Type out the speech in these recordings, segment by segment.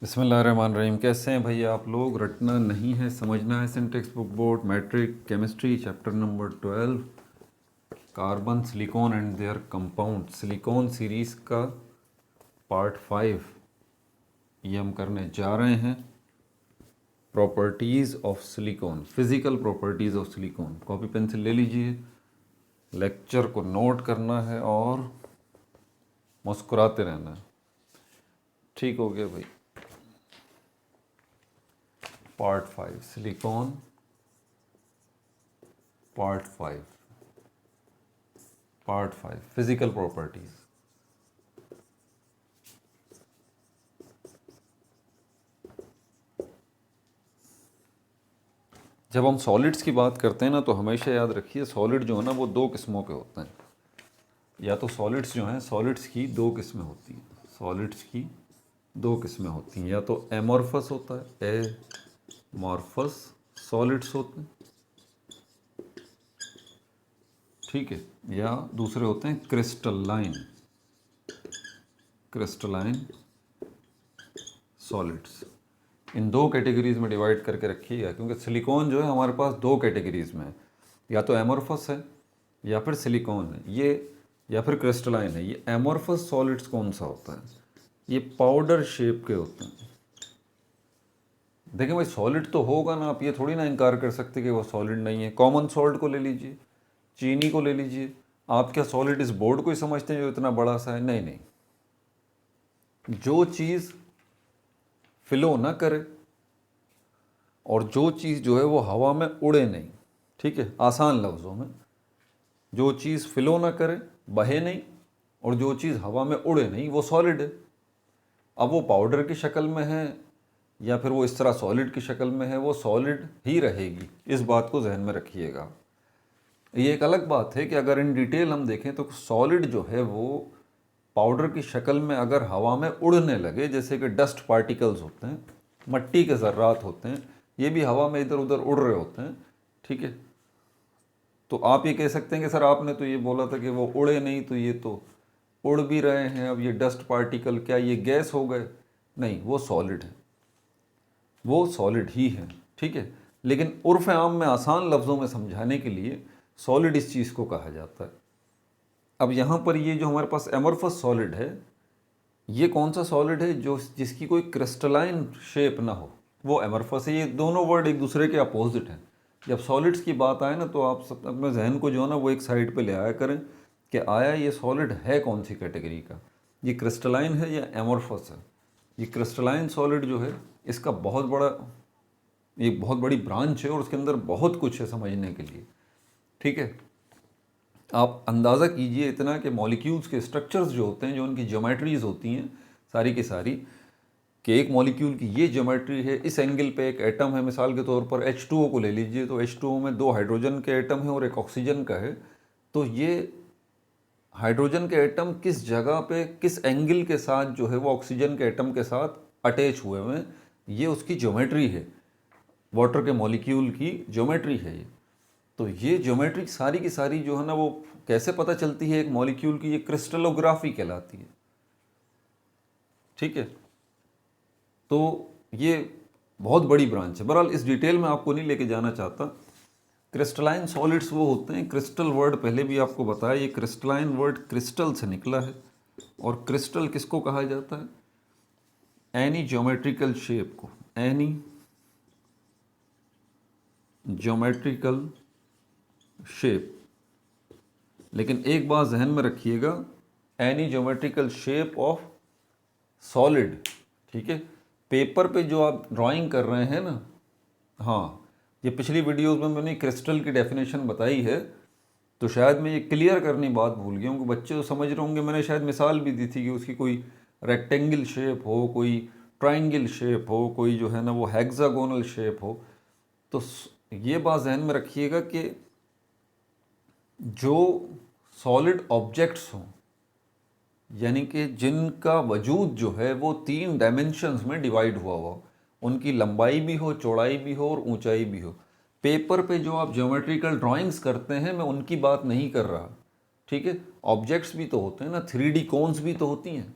बिस्मिल्लाहिर्रहमानिर्रहीम। कैसे हैं भैया आप लोग? रटना नहीं है, समझना है। Syntax book board matric chemistry chapter number 12, carbon silicon and their compound, silicon series का पार्ट 5 ये हम करने जा रहे हैं। Properties of silicon, physical properties of silicon. Copy pencil ले लीजिए, लेक्चर को नोट करना है और मुस्कुराते रहना है। ठीक हो गया भाई। Part 5 silicon, part 5 physical properties. जब हम सॉलिड्स की बात करते हैं ना, तो हमेशा याद रखिए सॉलिड जो है ना वो दो किस्मों के होते हैं। या तो सॉलिड्स जो हैं, सॉलिड्स की दो किस्में होती हैं। सॉलिड्स की दो किस्में होती हैं, या तो एमॉर्फस होता है, एमॉर्फस सॉलिड्स होते हैं, ठीक है, या दूसरे होते हैं क्रिस्टलाइन, क्रिस्टलाइन सॉलिड्स। इन दो कैटेगरीज में डिवाइड करके रखिएगा, क्योंकि सिलिकॉन जो है हमारे पास दो कैटेगरीज में है, या तो एमॉर्फस है या फिर सिलिकॉन है ये, या फिर क्रिस्टलाइन है ये। एमॉर्फस सॉलिड्स कौन सा होता है? ये पाउडर शेप के होते हैं। देखें भाई, सॉलिड तो होगा ना, आप ये थोड़ी ना इनकार कर सकते कि वो सॉलिड नहीं है। कॉमन सॉल्ट को ले लीजिए, चीनी को ले लीजिए। आप क्या सॉलिड इस बोर्ड को ही समझते हैं जो इतना बड़ा सा है? नहीं नहीं। जो चीज़ फ्लो ना करे और जो चीज़ जो है वो हवा में उड़े नहीं, ठीक है, आसान लफ्ज़ों में, जो चीज़ फ्लो ना करे, बहे नहीं, और जो चीज़ हवा में उड़े नहीं, वो सॉलिड है। अब वो पाउडर की शक्ल में है या फिर वो इस तरह सॉलिड की शक्ल में है, वो सॉलिड ही रहेगी। इस बात को जहन में रखिएगा। ये एक अलग बात है कि अगर इन डिटेल हम देखें तो सॉलिड जो है वो पाउडर की शक्ल में अगर हवा में उड़ने लगे, जैसे कि डस्ट पार्टिकल्स होते हैं, मट्टी के ज़र्रात होते हैं, ये भी हवा में इधर उधर उड़ रहे होते हैं, ठीक है। तो आप ये कह सकते हैं कि सर आपने तो ये बोला था कि वो उड़े नहीं, तो ये तो उड़ भी रहे हैं। अब ये डस्ट पार्टिकल क्या ये गैस हो गए? नहीं, वो सॉलिड है, वो सॉलिड ही है, ठीक है। लेकिन उर्फ आम में आसान लफ्ज़ों में समझाने के लिए सॉलिड इस चीज़ को कहा जाता है। अब यहाँ पर ये जो हमारे पास एमॉर्फस सॉलिड है, ये कौन सा सॉलिड है? जो जिसकी कोई क्रिस्टलाइन शेप ना हो, वो एमॉर्फस है। ये दोनों वर्ड एक दूसरे के अपोजिट हैं। जब सॉलिड्स की बात आए ना, तो आप सब अपने जहन को जो है ना वो एक साइड पे ले आया करें कि आया ये सॉलिड है कौन सी कैटेगरी का, ये क्रिस्टलाइन है या एमॉर्फस है। ये क्रिस्टलाइन सॉलिड जो है इसका बहुत बड़ा, एक बहुत बड़ी ब्रांच है और उसके अंदर बहुत कुछ है समझने के लिए, ठीक है। आप अंदाज़ा कीजिए इतना कि मॉलिक्यूल्स के स्ट्रक्चर्स जो होते हैं, जो उनकी ज्योमेट्रीज होती हैं सारी की सारी, कि एक मॉलिक्यूल की ये ज्योमेट्री है, इस एंगल पे एक एटम है। मिसाल के तौर पर H2O को ले लीजिए, तो H2O में दो हाइड्रोजन के एटम हैं और एक ऑक्सीजन का है। तो ये हाइड्रोजन के एटम किस जगह पे किस एंगल के साथ जो है वो ऑक्सीजन के एटम के साथ अटैच हुए हुए हैं, ये उसकी ज्योमेट्री है। वाटर के मॉलिक्यूल की ज्योमेट्री है ये। तो ये ज्योमेट्री सारी की सारी जो है ना वो कैसे पता चलती है एक मॉलिक्यूल की? ये क्रिस्टलोग्राफी कहलाती है, ठीक है। तो ये बहुत बड़ी ब्रांच है। बहरहाल इस डिटेल में आपको नहीं लेके जाना चाहता। क्रिस्टलाइन सॉलिड्स वो होते हैं, क्रिस्टल वर्ड पहले भी आपको बताया, ये क्रिस्टलाइन वर्ड क्रिस्टल से निकला है। और क्रिस्टल किसको कहा जाता है? एनी ज्योमेट्रिकल शेप को, एनी ज्योमेट्रिकल शेप। लेकिन एक बात जहन में रखिएगा, any geometrical shape of solid, ठीक है। पेपर पे जो आप ड्राइंग कर रहे हैं ना, हाँ, ये पिछली वीडियोस में मैंने क्रिस्टल की डेफिनेशन बताई है, तो शायद मैं ये क्लियर करनी बात भूल गया हूँ कि बच्चे तो समझ रहे होंगे। मैंने शायद मिसाल भी दी थी कि उसकी कोई रेक्टेंगल शेप हो, कोई ट्राइंगल शेप हो, कोई जो है ना वो हेक्सागोनल शेप हो। तो ये बात जहन में रखिएगा कि जो सॉलिड ऑब्जेक्ट्स हों, यानी कि जिनका वजूद जो है वो 3 डायमेंशंस में डिवाइड हुआ हो, उनकी लंबाई भी हो, चौड़ाई भी हो और ऊंचाई भी हो। पेपर पे जो आप ज्योमेट्रिकल ड्राइंग्स करते हैं, मैं उनकी बात नहीं कर रहा, ठीक है। ऑब्जेक्ट्स भी तो होते हैं ना, 3D कोन्स भी तो होती हैं,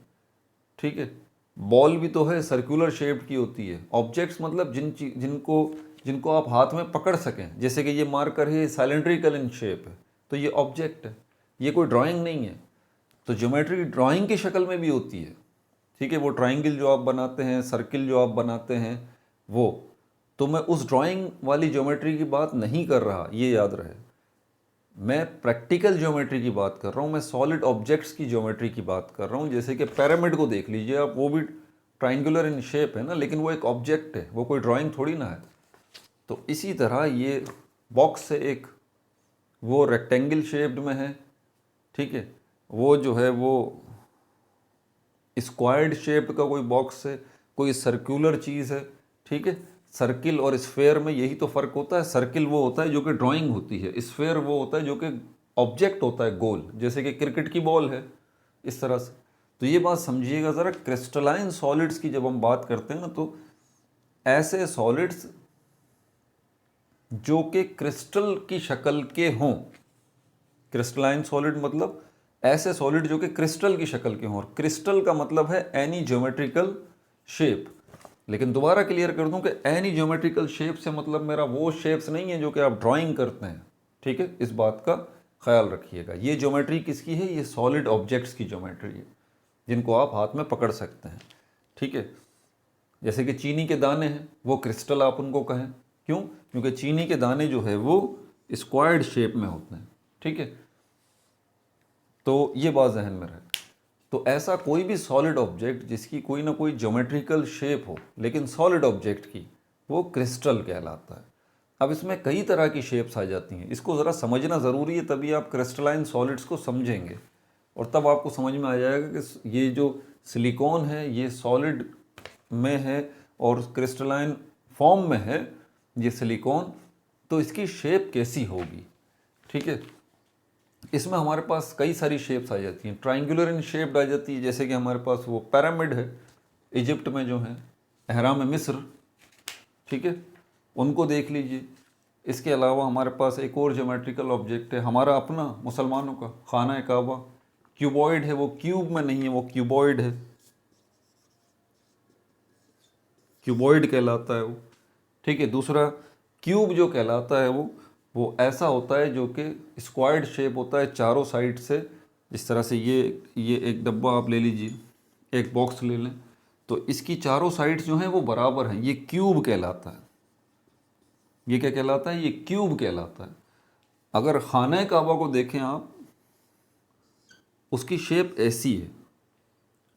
ठीक है। बॉल भी तो है, सर्कुलर शेप्ड की होती है। ऑब्जेक्ट्स मतलब जिनको जिनको आप हाथ में पकड़ सकें, जैसे कि ये मार्कर है, साइलेंड्रिकल इन शेप है, तो ये ऑब्जेक्ट है, ये कोई ड्राइंग नहीं है। तो ज्योमेट्री ड्राइंग की शक्ल में भी होती है, ठीक है। वो ट्राइंगल जो आप बनाते हैं, सर्किल जो आप बनाते हैं, वो तो मैं उस ड्राइंग वाली ज्योमेट्री की बात नहीं कर रहा, ये याद रहे। मैं प्रैक्टिकल ज्योमेट्री की बात कर रहा हूँ, मैं सॉलिड ऑब्जेक्ट्स की ज्योमेट्री की बात कर रहा हूँ। जैसे कि पिरामिड को देख लीजिए आप, वो भी ट्राइंगुलर इन शेप है ना, लेकिन वो एक ऑब्जेक्ट है, वो कोई ड्राइंग थोड़ी ना है। तो इसी तरह ये बॉक्स है एक, वो रेक्टेंगल शेप्ड में है, ठीक है। वो जो है वो स्क्वायर्ड शेप का कोई बॉक्स है, कोई सर्कुलर चीज़ है, ठीक है। सर्किल और स्फेयर में यही तो फ़र्क होता है। सर्किल वो होता है जो कि ड्राइंग होती है, स्फेयर वो होता है जो कि ऑब्जेक्ट होता है, गोल, जैसे कि क्रिकेट की बॉल है, इस तरह से। तो ये बात समझिएगा ज़रा, क्रिस्टलाइन सॉलिड्स की जब हम बात करते हैं ना, तो ऐसे सॉलिड्स जो कि क्रिस्टल की शक्ल के हों। क्रिस्टलाइन सॉलिड मतलब ऐसे सॉलिड जो कि क्रिस्टल की शक्ल के हों, और क्रिस्टल का मतलब है एनी ज्योमेट्रिकल शेप। लेकिन दोबारा क्लियर कर दूं कि एनी ज्योमेट्रिकल शेप से मतलब मेरा वो शेप्स नहीं है जो कि आप ड्राइंग करते हैं, ठीक है। इस बात का ख्याल रखिएगा। ये ज्योमेट्री किसकी है? ये सॉलिड ऑब्जेक्ट्स की ज्योमेट्री है, जिनको आप हाथ में पकड़ सकते हैं, ठीक है। जैसे कि चीनी के दाने हैं, वो क्रिस्टल आप उनको कहें, क्यों? क्योंकि चीनी के दाने जो है वो स्क्वायर्ड शेप में होते हैं, ठीक है। तो ये बात जहन में रहे। तो ऐसा कोई भी सॉलिड ऑब्जेक्ट जिसकी कोई ना कोई ज्योमेट्रिकल शेप हो, लेकिन सॉलिड ऑब्जेक्ट की, वो क्रिस्टल कहलाता है। अब इसमें कई तरह की शेप्स आ जाती हैं, इसको ज़रा समझना ज़रूरी है, तभी आप क्रिस्टलाइन सॉलिड्स को समझेंगे, और तब आपको समझ में आ जाएगा कि ये जो सिलिकॉन है ये सॉलिड में है और क्रिस्टलाइन फॉर्म में है ये सिलिकॉन, तो इसकी शेप कैसी होगी, ठीक है। इसमें हमारे पास कई सारी शेप्स आ जाती हैं। ट्राइंगुलर इन शेप्ड आ जाती है, जैसे कि हमारे पास वो पिरामिड है इजिप्ट में जो है, अहराम मिस्र, ठीक है, उनको देख लीजिए। इसके अलावा हमारे पास एक और ज्योमेट्रिकल ऑब्जेक्ट है हमारा अपना मुसलमानों का, खाना काबा। क्यूबॉइड है वो, क्यूब में नहीं है, वो क्यूबॉइड है, क्यूबॉइड कहलाता है वो, ठीक है। दूसरा क्यूब जो कहलाता है वो ऐसा होता है जो कि स्क्वायर्ड शेप होता है चारों साइड से। जिस तरह से ये एक डब्बा आप ले लीजिए, एक बॉक्स ले लें, तो इसकी चारों साइड्स जो हैं वो बराबर हैं, ये क्यूब कहलाता है। ये क्या कहलाता है? ये क्यूब कहलाता है। अगर खाना काबा को देखें आप, उसकी शेप ऐसी है,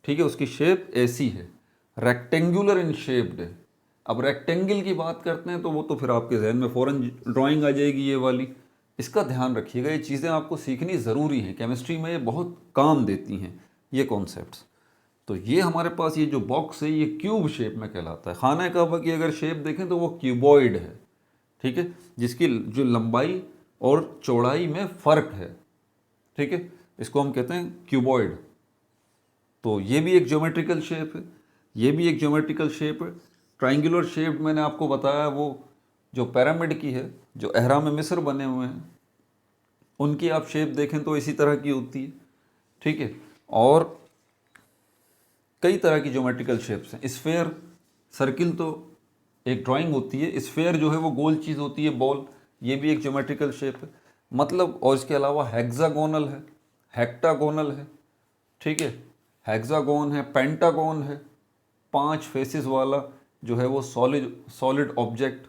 ठीक है, उसकी शेप ऐसी है, रेक्टेंगुलर इन शेप्ड है। अब रेक्टेंगल की बात करते हैं तो वो तो फिर आपके जहन में फ़ौरन ड्राइंग आ जाएगी ये वाली। इसका ध्यान रखिएगा, ये चीज़ें आपको सीखनी ज़रूरी हैं, केमिस्ट्री में ये बहुत काम देती हैं ये कॉन्सेप्ट्स। तो ये हमारे पास ये जो बॉक्स है ये क्यूब शेप में कहलाता है। खाना काबा की अगर शेप देखें तो वो क्यूबॉइड है, ठीक है, जिसकी जो लंबाई और चौड़ाई में फ़र्क है, ठीक है, इसको हम कहते हैं क्यूबॉइड। तो ये भी एक ज्योमेट्रिकल शेप है, ये भी एक ज्योमेट्रिकल शेप है। ट्राइंगुलर शेप मैंने आपको बताया, वो जो पिरामिड की है, जो अहराम मिस्र बने हुए हैं, उनकी आप शेप देखें तो इसी तरह की होती है, ठीक है। और कई तरह की ज्योमेट्रिकल शेप्स हैं। स्फेयर, सर्किल तो एक ड्राइंग होती है, स्फेयर जो है वो गोल चीज़ होती है, बॉल, ये भी एक ज्योमेट्रिकल शेप है मतलब। और इसके अलावा हेक्सागोनल है, हेक्टागोनल है, ठीक है, हेक्सागोन है, पेंटागोन है, 5 फेसेस वाला जो है वो सॉलिड ऑब्जेक्ट।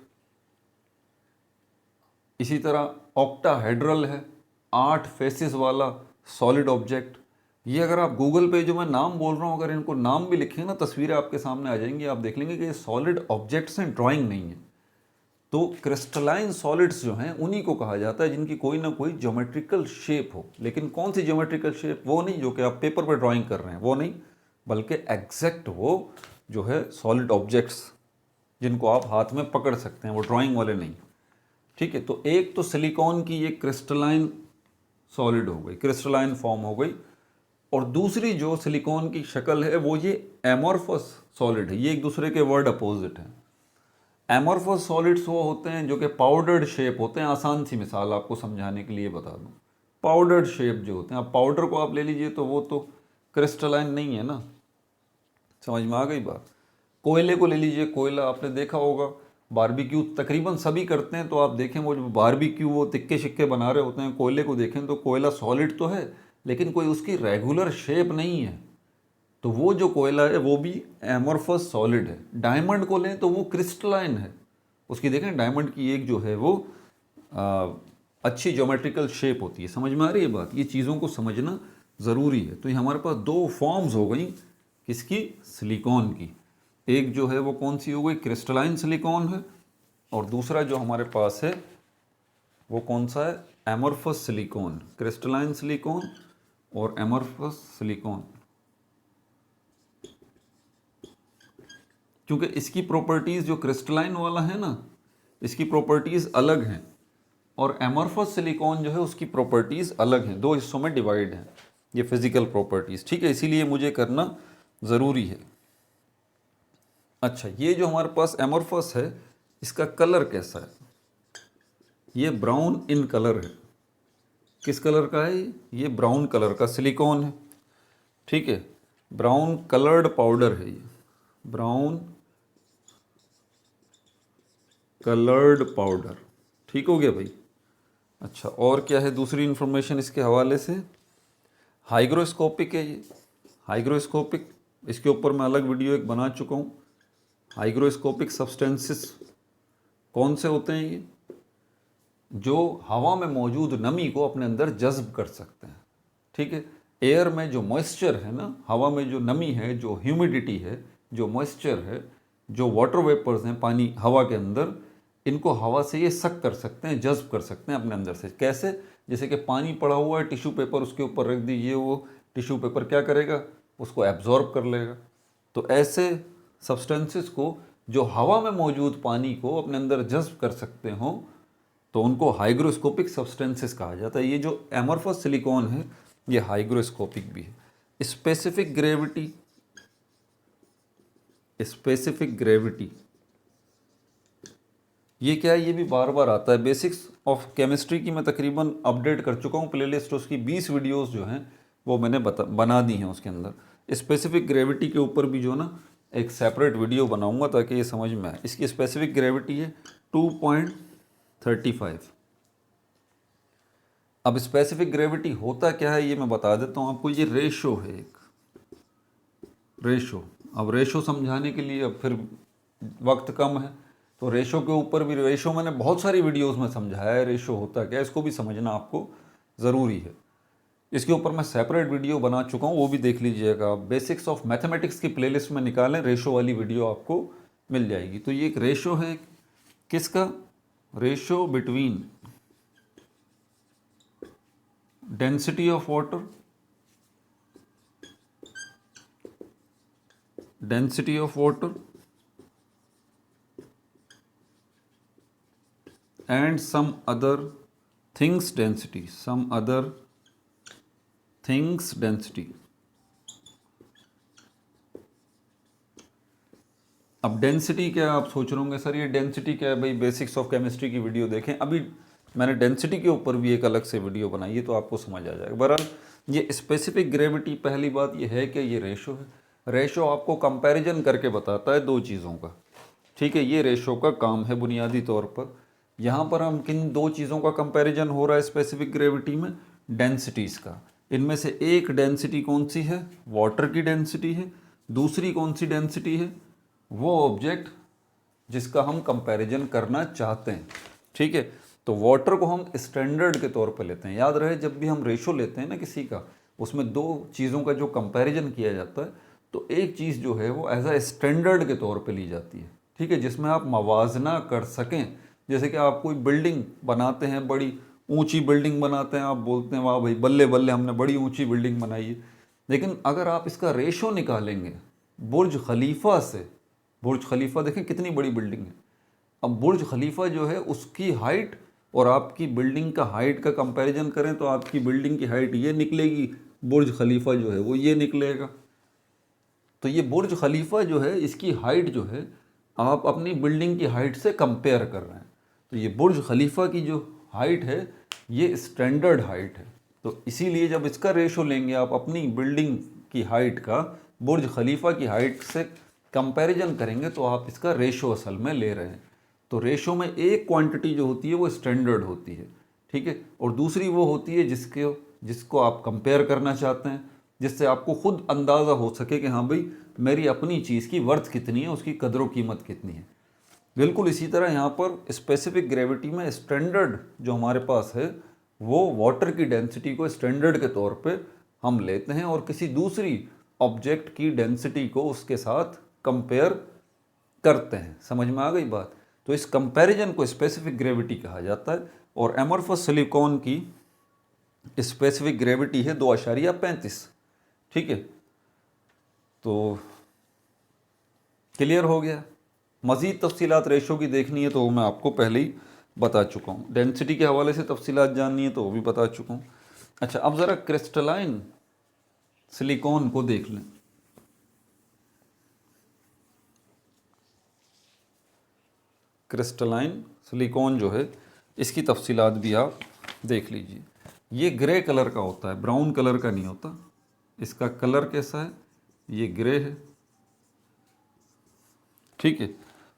इसी तरह ऑक्टाहेड्रल है, 8 फेसेस वाला सॉलिड ऑब्जेक्ट। ये अगर आप गूगल पे जो मैं नाम बोल रहा हूँ, अगर इनको नाम भी लिखेंगे ना, तस्वीरें आपके सामने आ जाएंगी, आप देख लेंगे कि ये सॉलिड ऑब्जेक्ट्स हैं, ड्राइंग नहीं है। तो क्रिस्टलाइन सॉलिड्स जो हैं उन्हीं को कहा जाता है जिनकी कोई ना कोई ज्योमेट्रिकल शेप हो। लेकिन कौन सी ज्योमेट्रिकल शेप? वो नहीं जो कि आप पेपर पर ड्राइंग कर रहे हैं, वो नहीं, बल्कि एग्जैक्ट वो जो है सॉलिड ऑब्जेक्ट्स जिनको आप हाथ में पकड़ सकते हैं, वो ड्राइंग वाले नहीं, ठीक है। तो एक तो सिलिकॉन की ये क्रिस्टलाइन सॉलिड हो गई, क्रिस्टलाइन फॉर्म हो गई, और दूसरी जो सिलिकॉन की शक्ल है वो ये एमॉर्फस सॉलिड है। ये एक दूसरे के वर्ड अपोजिट हैं। एमॉर्फस सॉलिड्स वो होते हैं जो कि पाउडर्ड शेप होते हैं। आसान सी मिसाल आपको समझाने के लिए बता दूं, पाउडर्ड शेप जो होते हैं, अब पाउडर को आप ले लीजिए तो वो तो क्रिस्टलाइन नहीं है ना, समझ में आ गई बात। कोयले को ले लीजिए, कोयला आपने देखा होगा, बारबेक्यू तकरीबन सभी करते हैं, तो आप देखें वो जो बारबेक्यू वो तिक्के शिक्के बना रहे होते हैं, कोयले को देखें तो कोयला सॉलिड तो है लेकिन कोई उसकी रेगुलर शेप नहीं है, तो वो जो कोयला है वो भी एमोर्फस सॉलिड है। डायमंड को लें तो वो क्रिस्टलाइन है, उसकी देखें डायमंड की एक जो है वो अच्छी ज्योमेट्रिकल शेप होती है। समझ में आ रही है बात, ये चीज़ों को समझना ज़रूरी है। तो ये हमारे पास दो फॉर्म्स हो गई किसकी, सिलिकॉन की। एक जो है वो कौन सी हो गई, क्रिस्टलाइन सिलिकॉन है, और दूसरा जो हमारे पास है वो कौन सा है, एमोर्फस सिलिकॉन। क्रिस्टलाइन सिलिकॉन और एमोर्फस सिलिकॉन, क्योंकि इसकी प्रॉपर्टीज़ जो क्रिस्टलाइन वाला है ना, इसकी प्रॉपर्टीज़ अलग हैं, और एमोर्फस सिलिकॉन जो है उसकी प्रॉपर्टीज़ अलग हैं, दो हिस्सों में डिवाइड हैं ये फिजिकल प्रॉपर्टीज़। ठीक है, इसीलिए मुझे करना ज़रूरी है। अच्छा, ये जो हमारे पास एमोर्फस है इसका कलर कैसा है, ये ब्राउन इन कलर है। किस कलर का है ये, ब्राउन कलर का सिलिकॉन है। ठीक है, ब्राउन कलर्ड पाउडर है ये, ब्राउन कलर्ड पाउडर। ठीक हो गया भाई। अच्छा, और क्या है दूसरी इंफॉर्मेशन इसके हवाले से, हाइग्रोस्कोपिक है ये, हाइग्रोस्कोपिक, इसके ऊपर मैं अलग वीडियो एक बना चुका हूँ। हाइग्रोस्कोपिक सब्सटेंसेस कौन से होते हैं ये, जो हवा में मौजूद नमी को अपने अंदर जज्ब कर सकते हैं। ठीक है, एयर में जो मॉइस्चर है ना, हवा में जो नमी है, जो ह्यूमिडिटी है, जो मॉइस्चर है, जो वाटर वेपर्स हैं पानी हवा के अंदर, इनको हवा से ये सक कर सकते हैं, जज्ब कर सकते हैं अपने अंदर से। कैसे, जैसे कि पानी पड़ा हुआ है, टिश्यू पेपर उसके ऊपर रख दीजिए, वो टिश्यू पेपर क्या करेगा, उसको एब्जॉर्ब कर लेगा। तो ऐसे सब्सटेंसेस को जो हवा में मौजूद पानी को अपने अंदर जज्ब कर सकते हों, तो उनको हाइग्रोस्कोपिक सब्सटेंसेस कहा जाता है। ये जो एमोर्फस सिलिकॉन है ये हाइग्रोस्कोपिक भी है। स्पेसिफिक ग्रेविटी, स्पेसिफिक ग्रेविटी ये क्या है, ये भी बार बार आता है। बेसिक्स ऑफ केमिस्ट्री की मैं तकरीबन अपडेट कर चुका हूँ प्लेलिस्ट, उसकी 20 वीडियोस जो हैं वो मैंने बना दी हैं उसके अंदर। स्पेसिफिक ग्रेविटी के ऊपर भी जो ना एक सेपरेट वीडियो बनाऊंगा ताकि ये समझ में आए। इसकी स्पेसिफिक ग्रेविटी है 2.35। अब स्पेसिफिक ग्रेविटी होता क्या है ये मैं बता देता हूँ आपको। ये रेशो है, एक रेशो। अब रेशो समझाने के लिए अब फिर वक्त कम है, तो रेशो के ऊपर भी, रेशो मैंने बहुत सारी वीडियोस में समझाया है रेशो होता क्या है, इसको भी समझना आपको ज़रूरी है। इसके ऊपर मैं सेपरेट वीडियो बना चुका हूँ, वो भी देख लीजिएगा। बेसिक्स ऑफ मैथमेटिक्स की प्लेलिस्ट में निकालें, रेशो वाली वीडियो आपको मिल जाएगी। तो ये एक रेशो है, किसका, ratio between density of water, density of water and some other things density, some other things density। अब डेंसिटी क्या आप सोच रहे होंगे, सर ये डेंसिटी क्या है भाई, बेसिक्स ऑफ केमिस्ट्री की वीडियो देखें। अभी मैंने डेंसिटी के ऊपर भी एक अलग से वीडियो बनाई है, तो आपको समझ आ जाएगा। बहरहाल ये स्पेसिफिक ग्रेविटी, पहली बात ये है कि ये रेशो है। रेशो आपको कंपैरिजन करके बताता है दो चीज़ों का। ठीक है, ये रेशो का काम है बुनियादी तौर पर। यहाँ पर हम किन दो चीज़ों का कंपैरिजन हो रहा है स्पेसिफिक ग्रेविटी में, डेंसिटीज़ का। इनमें से एक डेंसिटी कौन सी है, वाटर की डेंसिटी है। दूसरी कौन सी डेंसिटी है, वो ऑब्जेक्ट जिसका हम कंपैरिजन करना चाहते हैं। ठीक है, तो वाटर को हम स्टैंडर्ड के तौर पर लेते हैं। याद रहे, जब भी हम रेशो लेते हैं ना किसी का, उसमें दो चीज़ों का जो कंपैरिजन किया जाता है, तो एक चीज़ जो है वो एज अ स्टैंडर्ड के तौर पे ली जाती है। ठीक है, जिसमें आप मवाजना कर सकें। जैसे कि आप कोई बिल्डिंग बनाते हैं, बड़ी ऊंची बिल्डिंग बनाते हैं, आप बोलते हैं वाह भाई बल्ले बल्ले हमने बड़ी ऊंची बिल्डिंग बनाई है। लेकिन अगर आप इसका रेशो निकालेंगे बुर्ज खलीफा से, बुर्ज खलीफा देखें कितनी बड़ी बिल्डिंग है। अब बुर्ज खलीफा जो है उसकी हाइट और आपकी बिल्डिंग का हाइट का कंपैरिजन करें तो आपकी बिल्डिंग की हाइट ये निकलेगी, बुर्ज खलीफा जो है वो ये निकलेगा। तो ये बुर्ज खलीफा जो है इसकी हाइट जो है आप अपनी बिल्डिंग की हाइट से कंपेयर कर रहे हैं। तो ये बुर्ज खलीफा की जो हाइट है ये स्टैंडर्ड हाइट है। तो इसीलिए जब इसका रेशो लेंगे आप अपनी बिल्डिंग की हाइट का बुर्ज खलीफा की हाइट से कंपैरिजन करेंगे तो आप इसका रेशो असल में ले रहे हैं। तो रेशो में एक क्वांटिटी जो होती है वो स्टैंडर्ड होती है, ठीक है, और दूसरी वो होती है जिसको आप कंपेयर करना चाहते हैं, जिससे आपको खुद अंदाज़ा हो सके कि हाँ भाई मेरी अपनी चीज़ की वर्थ कितनी है, उसकी कदर कीमत कितनी है। बिल्कुल इसी तरह यहाँ पर स्पेसिफिक ग्रेविटी में स्टैंडर्ड जो हमारे पास है वो वाटर की डेंसिटी को स्टैंडर्ड के तौर पे हम लेते हैं और किसी दूसरी ऑब्जेक्ट की डेंसिटी को उसके साथ कंपेयर करते हैं। समझ में आ गई बात? तो इस कंपैरिजन को स्पेसिफिक ग्रेविटी कहा जाता है और एमोर्फस सिलिकॉन की स्पेसिफिक ग्रेविटी है 2.35। ठीक है, तो क्लियर हो गया। मज़ीद तफसीलात रेशो की देखनी है तो मैं आपको पहले ही बता चुका हूँ। डेंसिटी के हवाले से तफसीलात जाननी है तो वो भी बता चुका हूँ। अच्छा, अब ज़रा क्रिस्टलाइन सिलिकॉन को देख लें। क्रिस्टलाइन सिलिकॉन जो है इसकी तफसीलात भी आप देख लीजिए। ये ग्रे कलर का होता है, ब्राउन कलर का नहीं होता। इसका कलर कैसा है? ये ग्रे है, ठीक है।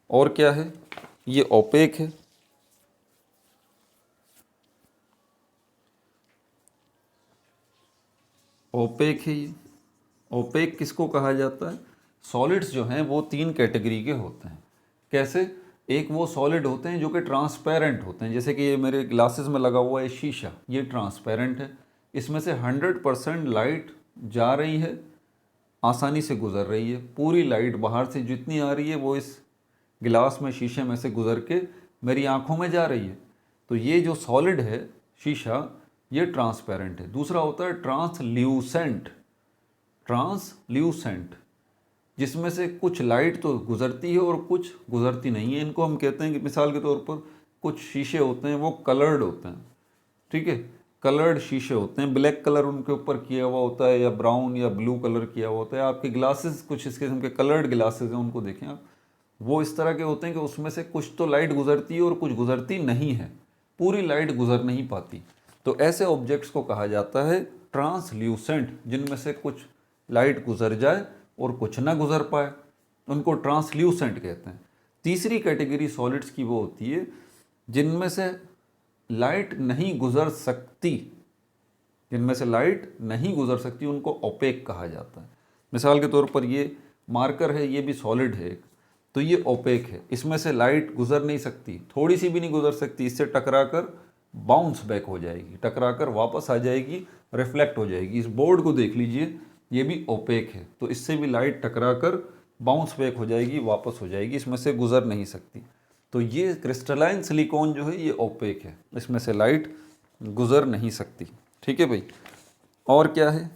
और क्या है? ये ओपेक है, ओपेक है। ये ओपेक किसको कहा जाता है? सॉलिड्स जो हैं वो 3 कैटेगरी के होते हैं। कैसे? एक वो सॉलिड होते हैं जो कि ट्रांसपेरेंट होते हैं, जैसे कि ये मेरे ग्लासेस में लगा हुआ है शीशा, ये ट्रांसपेरेंट है। इसमें से 100% लाइट जा रही है, आसानी से गुजर रही है। पूरी लाइट बाहर से जितनी आ रही है वो इस गिलास में, शीशे में से गुजर के मेरी आंखों में जा रही है। तो ये जो सॉलिड है शीशा, ये ट्रांसपेरेंट है। दूसरा होता है ट्रांसल्यूसेंट। ट्रांसल्यूसेंट जिसमें से कुछ लाइट तो गुजरती है और कुछ गुजरती नहीं है। इनको हम कहते हैं कि मिसाल के तौर पर कुछ शीशे होते हैं वो कलर्ड होते हैं, ठीक है, कलर्ड शीशे होते हैं, ब्लैक कलर उनके ऊपर किया हुआ होता है या ब्राउन या ब्लू कलर किया हुआ होता है। आपके ग्लासेस कुछ इस किस्म के कलर्ड ग्लासेस हैं, उनको देखें आप, वो इस तरह के होते हैं कि उसमें से कुछ तो लाइट गुजरती है और कुछ गुजरती नहीं है, पूरी लाइट गुजर नहीं पाती। तो ऐसे ऑब्जेक्ट्स को कहा जाता है ट्रांसल्यूसेंट, जिनमें से कुछ लाइट गुजर जाए और कुछ ना गुजर पाए, उनको ट्रांसल्यूसेंट कहते हैं। तीसरी कैटेगरी सॉलिड्स की वो होती है जिनमें से लाइट नहीं गुजर सकती, जिनमें से लाइट नहीं गुजर सकती, उनको ओपेक कहा जाता है। मिसाल के तौर पर ये मार्कर है, ये भी सॉलिड है, तो ये ओपेक है, इसमें से लाइट गुजर नहीं सकती, थोड़ी सी भी नहीं गुजर सकती, इससे टकराकर बाउंस बैक हो जाएगी, टकराकर वापस आ जाएगी, रिफ्लेक्ट हो जाएगी। इस बोर्ड को देख लीजिए, ये भी ओपेक है, तो इससे भी लाइट टकराकर बाउंस बैक हो जाएगी, वापस हो जाएगी, इसमें से गुजर नहीं सकती। तो ये क्रिस्टलाइन सिलिकॉन जो है ये ओपेक है, इसमें से लाइट गुजर नहीं सकती, ठीक है भाई। और क्या है?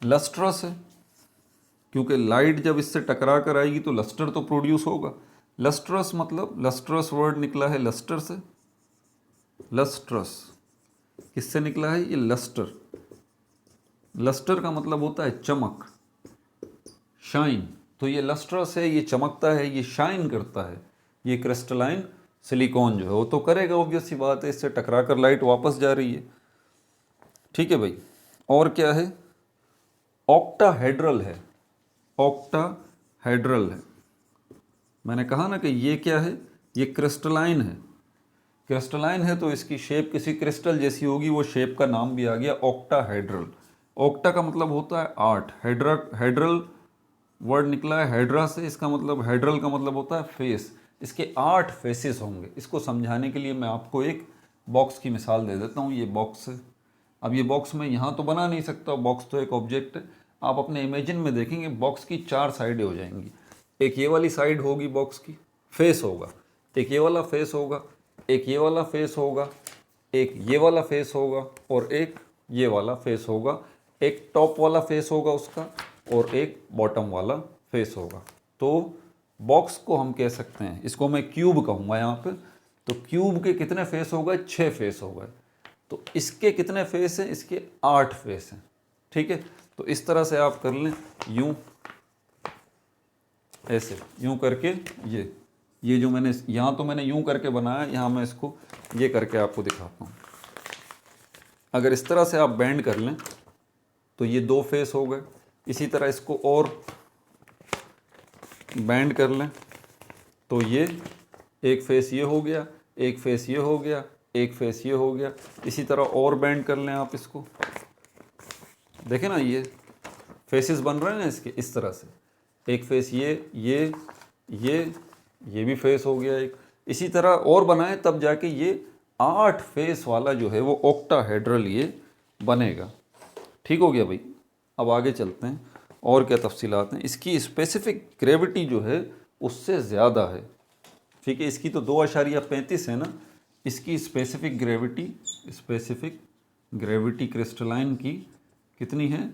लस्ट्रस है, क्योंकि लाइट जब इससे टकरा कर आएगी तो लस्टर तो प्रोड्यूस होगा। लस्ट्रस मतलब, लस्ट्रस वर्ड निकला है लस्टर से। लस्ट्रस किससे निकला है? ये लस्टर। लस्टर का मतलब होता है चमक, शाइन। तो ये लस्ट्रस है, ये चमकता है, ये शाइन करता है। ये क्रिस्टलाइन सिलिकॉन जो है वो तो करेगा, ऑब्वियस सी बात है, इससे टकरा कर लाइट वापस जा रही है, ठीक है भाई। और क्या है? ऑक्टाहेड्रल है, ऑक्टाहेड्रल है। मैंने कहा ना कि ये क्या है? ये क्रिस्टलाइन है। क्रिस्टलाइन है तो इसकी शेप किसी क्रिस्टल जैसी होगी, वो शेप का नाम भी आ गया ऑक्टाहेड्रल। ऑक्टा का मतलब होता है 8, हेड्रल वर्ड निकला है हेड्रा से, इसका मतलब, हेड्रल का मतलब होता है फेस। इसके 8 फेसेस होंगे। इसको समझाने के लिए मैं आपको एक बॉक्स की मिसाल दे देता हूँ। ये बॉक्स है, अब ये बॉक्स मैं यहाँ तो बना नहीं सकता, बॉक्स तो एक ऑब्जेक्ट है। आप अपने इमेजिन में देखेंगे बॉक्स की 4 साइडें हो जाएंगी। एक ये वाली साइड होगी बॉक्स की, फेस होगा, एक ये वाला फेस होगा, एक ये वाला फेस होगा, एक ये वाला फेस होगा और एक ये वाला फेस होगा। एक टॉप वाला फेस होगा उसका और एक बॉटम वाला फेस होगा। तो बॉक्स को हम कह सकते हैं, इसको मैं क्यूब कहूँगा यहाँ पे। तो क्यूब के कितने फेस हो गए? 6 फेस हो गए। तो इसके कितने फेस हैं? इसके 8 फेस हैं, ठीक है। तो इस तरह से आप कर लें, यूं, ऐसे यूं करके, ये जो मैंने यहाँ तो मैंने यूं करके बनाया, यहाँ मैं इसको ये करके आपको दिखाता हूँ। अगर इस तरह से आप बेंड कर लें तो ये 2 फेस हो गए। इसी तरह इसको और बैंड कर लें तो ये एक फेस ये हो गया, एक फेस ये हो गया, एक फेस ये हो गया। इसी तरह और बैंड कर लें आप इसको, देखें ना ये फेसेस बन रहे हैं ना इसके, इस तरह से एक फेस ये भी फेस हो गया एक। इसी तरह और बनाएं तब जाके ये 8 फेस वाला जो है वो ऑक्टाहेड्रल ये बनेगा। ठीक हो गया भाई। अब आगे चलते हैं और क्या तफसीलात हैं। इसकी स्पेसिफिक ग्रेविटी जो है उससे ज़्यादा है, ठीक है। इसकी तो 2.35 है ना, इसकी स्पेसिफिक ग्रेविटी क्रिस्टलाइन की कितनी है?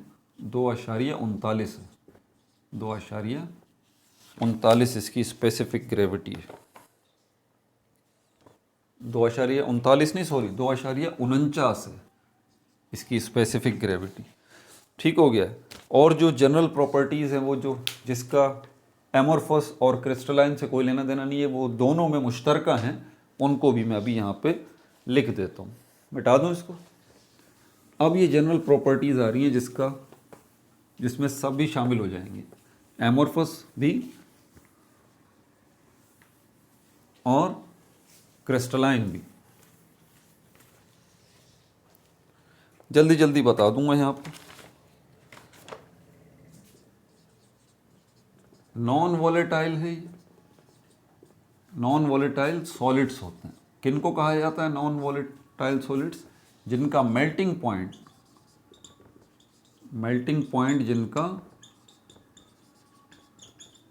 2.39 है। 2.39 इसकी स्पेसिफिक ग्रेविटी है। 2.39 नहीं, सॉरी 2.49 है इसकी स्पेसिफिक ग्रेविटी। ठीक हो गया। और जो जनरल प्रॉपर्टीज़ हैं वो जो जिसका एमोर्फस और क्रिस्टलाइन से कोई लेना देना नहीं है, वो दोनों में मुश्तरका हैं, उनको भी मैं अभी यहाँ पे लिख देता हूँ। मिटा दूँ इसको। अब ये जनरल प्रॉपर्टीज़ आ रही हैं जिसमें सब भी शामिल हो जाएंगे, एमोर्फस भी और क्रिस्टलाइन भी। जल्दी जल्दी बता दूंगा यहाँ पर। नॉन वॉलेटाइल है ये, नॉन वॉलेटाइल सॉलिड्स होते हैं। किनको कहा जाता है नॉन वॉलेटाइल सॉलिड्स? जिनका मेल्टिंग पॉइंट जिनका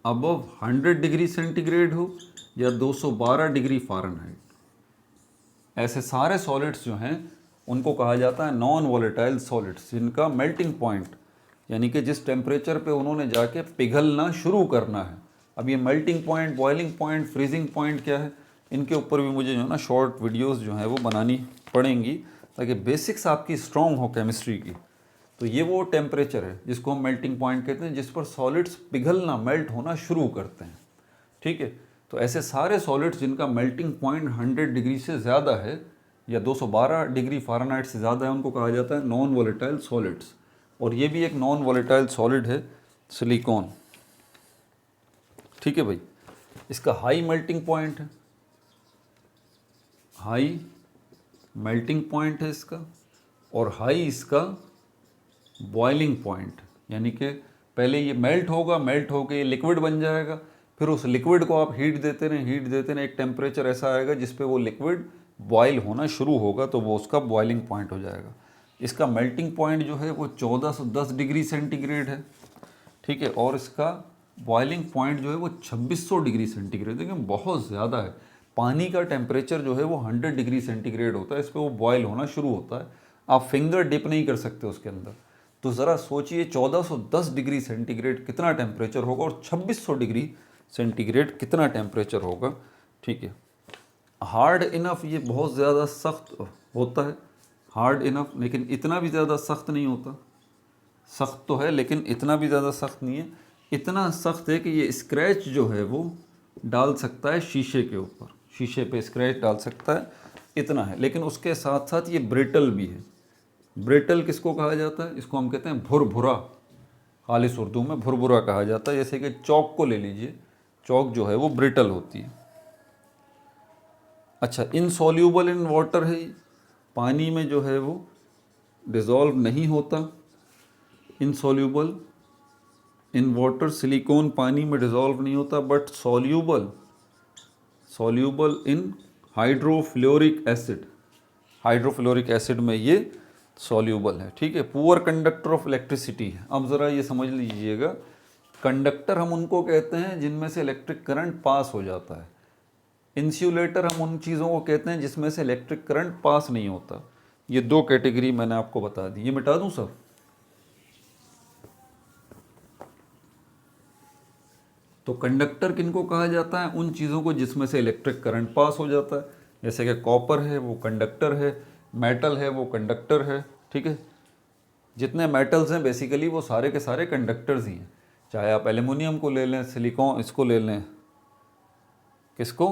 अबव 100 डिग्री सेंटीग्रेड हो या 212 डिग्री फ़ारेनहाइट, ऐसे सारे सॉलिड्स जो हैं उनको कहा जाता है नॉन वॉलेटाइल सॉलिड्स, जिनका मेल्टिंग पॉइंट यानी कि जिस टेम्परेचर पे उन्होंने जाके पिघलना शुरू करना है। अब ये melting point, boiling point, freezing point क्या है, इनके ऊपर भी मुझे जो है ना शॉर्ट वीडियोस जो हैं वो बनानी पड़ेंगी ताकि बेसिक्स आपकी स्ट्रॉन्ग हो केमिस्ट्री की। तो ये वो टेम्परेचर है जिसको हम मेल्टिंग पॉइंट कहते हैं, जिस पर सॉलिड्स पिघलना, मेल्ट होना शुरू करते हैं। ठीक है। तो ऐसे सारे सॉलिड्स जिनका मेल्टिंग पॉइंट 100 डिग्री से ज़्यादा है या 212 डिग्री फ़ारेनहाइट से ज़्यादा है, उनको कहा जाता है नॉन वॉलेटाइल सॉलिड्स। और ये भी एक नॉन वॉलेटाइल सॉलिड है, सिलिकॉन। ठीक है भाई। इसका हाई मेल्टिंग पॉइंट है, हाई मेल्टिंग पॉइंट है इसका, और हाई इसका बॉइलिंग पॉइंट, यानी कि पहले ये मेल्ट होगा, मेल्ट होकर ये लिक्विड बन जाएगा, फिर उस लिक्विड को आप हीट देते रहें, एक टेम्परेचर ऐसा आएगा जिस पे वो लिक्विड बॉयल होना शुरू होगा, तो वो उसका बॉइलिंग पॉइंट हो जाएगा। इसका मेल्टिंग पॉइंट जो है वो 1410 डिग्री सेंटीग्रेड है। ठीक है। और इसका बॉइलिंग पॉइंट जो है वो 2600 डिग्री सेंटीग्रेड। देखिए बहुत ज़्यादा है। पानी का टेम्परेचर जो है वो 100 डिग्री सेंटीग्रेड होता है, इस पर वो बॉयल होना शुरू होता है। आप फिंगर डिप नहीं कर सकते उसके अंदर। तो ज़रा सोचिए 1410 डिग्री सेंटीग्रेड कितना टेम्परेचर होगा और 2600 डिग्री सेंटीग्रेड कितना टेम्परेचर होगा। ठीक है। हार्ड इनफ, ये बहुत ज़्यादा सख्त होता है, हार्ड इनफ, लेकिन इतना भी ज़्यादा सख्त नहीं होता। सख्त तो है लेकिन इतना भी ज़्यादा सख्त नहीं है। इतना सख्त है कि ये स्क्रैच जो है वो डाल सकता है शीशे के ऊपर, शीशे पे स्क्रैच डाल सकता है, इतना है। लेकिन उसके साथ साथ ये ब्रिटल भी है। ब्रिटल किसको कहा जाता है? इसको हम कहते हैं भुरभुरा, खालिस उर्दू में भुरभुरा कहा जाता है। जैसे कि चौक को ले लीजिए, चौक जो है वो ब्रिटल होती है। अच्छा, इनसॉल्यूबल इन वाटर है, पानी में जो है वो डिज़ोल्व नहीं होता। इनसॉल्यूबल इन वाटर, सिलिकॉन पानी में डिज़ोल्व नहीं होता, but soluble in hydrofluoric acid, hydrofluoric acid में ये सॉल्यूबल है। ठीक है। पुअर कंडक्टर ऑफ इलेक्ट्रिसिटी है। अब ज़रा ये समझ लीजिएगा, कंडक्टर हम उनको कहते हैं जिनमें से इलेक्ट्रिक करंट पास हो जाता है। इंसुलेटर हम उन चीज़ों को कहते हैं जिसमें से इलेक्ट्रिक करंट पास नहीं होता। ये दो कैटेगरी मैंने आपको बता दी। ये मिटा दूं सब? तो कंडक्टर किनको कहा जाता है? उन चीज़ों को जिसमें से इलेक्ट्रिक करंट पास हो जाता है। जैसे कि कॉपर है वो कंडक्टर है, मेटल है वो कंडक्टर है। ठीक है। जितने मेटल्स हैं बेसिकली वो सारे के सारे कंडक्टर्स ही हैं। चाहे आप एल्युमिनियम को ले लें, सिलिकॉन, इसको ले लें, किसको,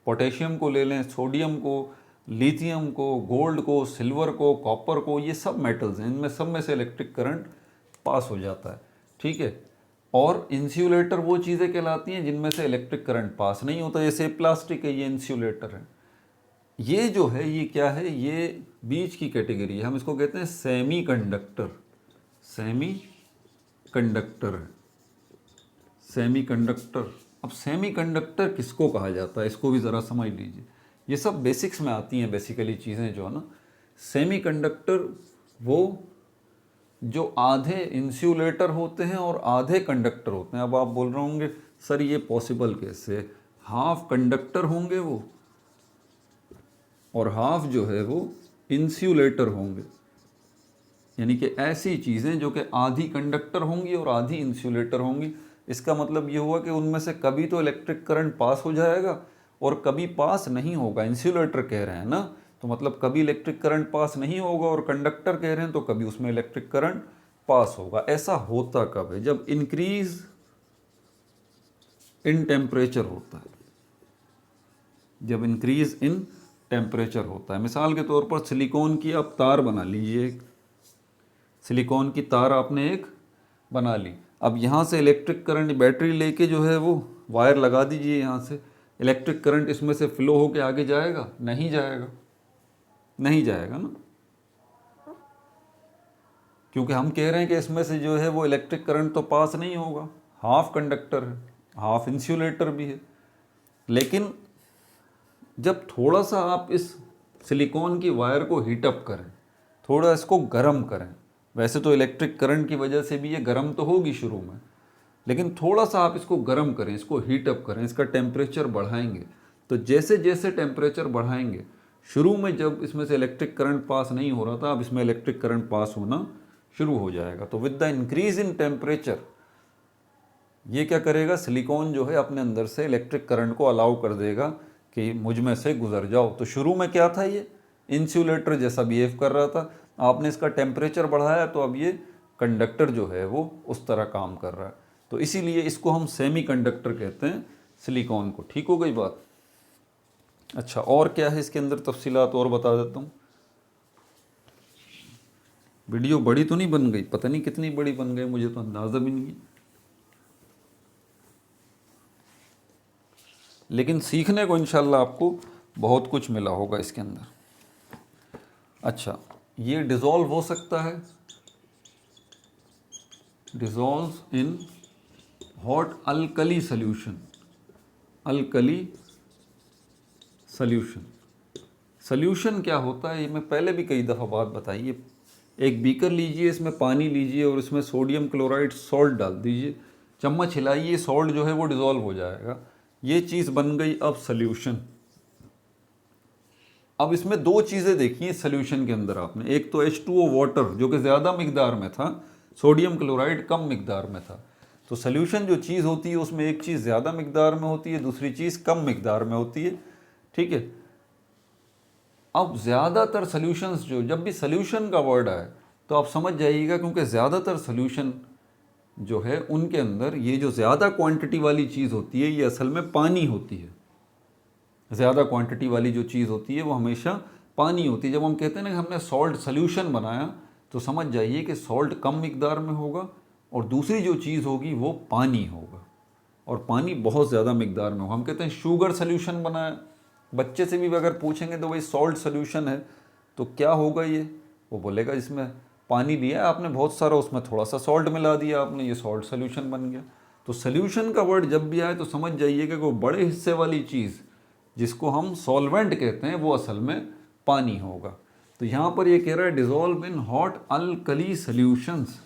पोटेशियम को ले लें, सोडियम को, लिथियम को, गोल्ड को, सिल्वर को, कॉपर को, ये सब मेटल्स हैं, इनमें सब में से इलेक्ट्रिक करंट पास हो जाता है। ठीक है। और इंसुलेटर वो चीज़ें कहलाती हैं जिनमें से इलेक्ट्रिक करंट पास नहीं होता, जैसे प्लास्टिक है, ये इंसुलेटर है। ये जो है ये क्या है, ये बीच की कैटेगरी है, हम इसको कहते हैं सेमी कंडक्टर। सेमी कंडक्टर है, सेमी कंडक्टर। अब सेमी कंडक्टर किसको कहा जाता है, इसको भी ज़रा समझ लीजिए। ये सब बेसिक्स में आती हैं बेसिकली चीज़ें जो है ना। सेमी कंडक्टर वो जो आधे इंसुलेटर होते हैं और आधे कंडक्टर होते हैं। अब आप बोल रहे होंगे सर ये पॉसिबल कैसे, हाफ कंडक्टर होंगे वो और हाफ जो है वो इंसुलेटर होंगे, यानी कि ऐसी चीज़ें जो कि आधी कंडक्टर होंगी और आधी इंसुलेटर होंगी। इसका मतलब ये हुआ कि उनमें से कभी तो इलेक्ट्रिक करंट पास हो जाएगा और कभी पास नहीं होगा। इंसुलेटर कह रहे हैं ना, तो मतलब कभी इलेक्ट्रिक करंट पास नहीं होगा, और कंडक्टर कह रहे हैं तो कभी उसमें इलेक्ट्रिक करंट पास होगा। ऐसा होता कब है, जब इंक्रीज इन टेम्परेचर होता है, जब इंक्रीज इन टेम्परेचर होता है। मिसाल के तौर पर सिलिकॉन की आप तार बना लीजिए, एक सिलिकॉन की तार आपने एक बना ली। अब यहाँ से इलेक्ट्रिक करंट, बैटरी लेके जो है वो वायर लगा दीजिए यहाँ से, इलेक्ट्रिक करंट इसमें से फ्लो होके आगे जाएगा? नहीं जाएगा, नहीं जाएगा ना, क्योंकि हम कह रहे हैं कि इसमें से जो है वो इलेक्ट्रिक करंट तो पास नहीं होगा। हाफ कंडक्टर है, हाफ इंसुलेटर भी है। लेकिन जब थोड़ा सा आप इस सिलिकॉन की वायर को हीटअप करें, थोड़ा इसको गर्म करें, वैसे तो इलेक्ट्रिक करंट की वजह से भी ये गर्म तो होगी शुरू में, लेकिन थोड़ा सा आप इसको गर्म करें, इसको हीटअप करें, इसका टेम्परेचर बढ़ाएंगे, तो जैसे जैसे टेम्परेचर बढ़ाएंगे, शुरू में जब इसमें से इलेक्ट्रिक करंट पास नहीं हो रहा था, अब इसमें इलेक्ट्रिक करंट पास होना शुरू हो जाएगा। तो with the increase in temperature ये क्या करेगा, सिलिकॉन जो है अपने अंदर से इलेक्ट्रिक करंट को अलाउ कर देगा कि मुझ में से गुजर जाओ। तो शुरू में क्या था, ये इंसुलेटर जैसा बिहेव कर रहा था, आपने इसका टेम्परेचर बढ़ाया तो अब ये कंडक्टर जो है वो उस तरह काम कर रहा है। तो इसीलिए इसको हम सेमी कंडक्टर कहते हैं सिलिकॉन को। ठीक हो गई बात। अच्छा, और क्या है इसके अंदर तफसीलात और बता देता हूँ। वीडियो बड़ी तो नहीं बन गई, पता नहीं कितनी बड़ी बन गई, मुझे तो अंदाज़ा भी नहीं है, लेकिन सीखने को इंशाल्लाह आपको बहुत कुछ मिला होगा इसके अंदर। अच्छा, ये डिज़ोल्व हो सकता है, dissolve in hot alkali solution. Alkali solution, solution क्या होता है ये मैं पहले भी कई दफ़ा बात बताई है। एक बीकर लीजिए, इसमें पानी लीजिए और इसमें सोडियम क्लोराइड सॉल्ट डाल दीजिए, चम्मच हिलाइए, सॉल्ट जो है वो डिज़ोल्व हो जाएगा। ये चीज़ बन गई अब सॉल्यूशन। अब इसमें दो चीज़ें देखी हैं सॉल्यूशन के अंदर आपने, एक तो H2O वाटर जो कि ज़्यादा मिकदार में था, सोडियम क्लोराइड कम मिकदार में था। तो सॉल्यूशन जो चीज़ होती है उसमें एक चीज़ ज़्यादा मिकदार में होती है, दूसरी चीज़ कम मिकदार में होती है। ठीक है। अब ज़्यादातर सॉल्यूशंस जो, जब भी सॉल्यूशन का वर्ड आए तो आप समझ जाइएगा, क्योंकि ज़्यादातर सॉल्यूशन जो है उनके अंदर ये जो ज़्यादा क्वांटिटी वाली चीज़ होती है ये असल में पानी होती है। ज़्यादा क्वांटिटी वाली जो चीज़ होती है वो हमेशा पानी होती है। जब हम कहते हैं ना कि हमने सॉल्ट सॉल्यूशन बनाया, तो समझ जाइए कि सॉल्ट कम मिकदार में होगा और दूसरी जो चीज़ होगी वो पानी होगा, और पानी बहुत ज़्यादा मिकदार में होगा। हम कहते हैं शुगर सॉल्यूशन बनाया, बच्चे से भी अगर पूछेंगे तो भाई सॉल्ट सॉल्यूशन है तो क्या होगा ये, वो बोलेगा इसमें पानी लिया आपने बहुत सारा, उसमें थोड़ा सा सॉल्ट मिला दिया आपने, ये सॉल्ट सॉल्यूशन बन गया। तो सॉल्यूशन का वर्ड जब भी आए तो समझ जाइएगा कि वो बड़े हिस्से वाली चीज़ जिसको हम सॉल्वेंट कहते हैं वो असल में पानी होगा। तो यहाँ पर ये कह रहा है dissolve in hot alkali solutions.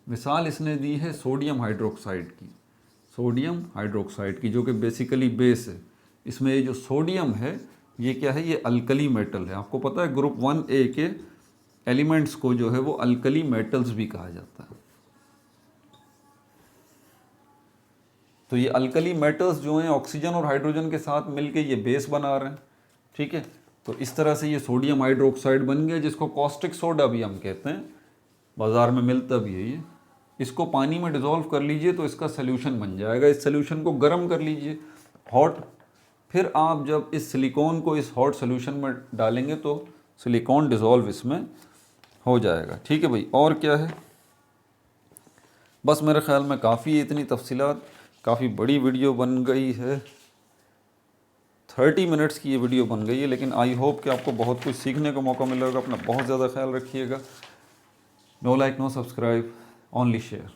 मिसाल इसने दी है सोडियम हाइड्रोक्साइड की, सोडियम हाइड्रोक्साइड की जो कि बेसिकली बेस है। इसमें ये जो सोडियम है ये क्या है, ये अल्कली मेटल है। आपको पता है ग्रुप 1A के एलिमेंट्स को जो है वो अल्कली मेटल्स भी कहा जाता है। तो ये अल्कली मेटल्स जो हैं ऑक्सीजन और हाइड्रोजन के साथ मिलके ये बेस बना रहे हैं। ठीक है। तो इस तरह से ये सोडियम हाइड्रोक्साइड बन गया, जिसको कॉस्टिक सोडा भी हम कहते हैं, बाज़ार में मिलता भी है ये। इसको पानी में डिज़ोल्व कर लीजिए तो इसका सॉल्यूशन बन जाएगा। इस सॉल्यूशन को गर्म कर लीजिए, हॉट फिर आप जब इस सिलिकॉन को इस हॉट सोल्यूशन में डालेंगे तो सिलिकॉन डिज़ोल्व इसमें हो जाएगा। ठीक है भाई, और क्या है, बस मेरे ख्याल में काफ़ी इतनी तफसीलात, काफ़ी बड़ी वीडियो बन गई है, 30 मिनट्स की ये वीडियो बन गई है, लेकिन आई होप कि आपको बहुत कुछ सीखने का मौका मिलेगा। अपना बहुत ज़्यादा ख्याल रखिएगा। No like, no subscribe, only share.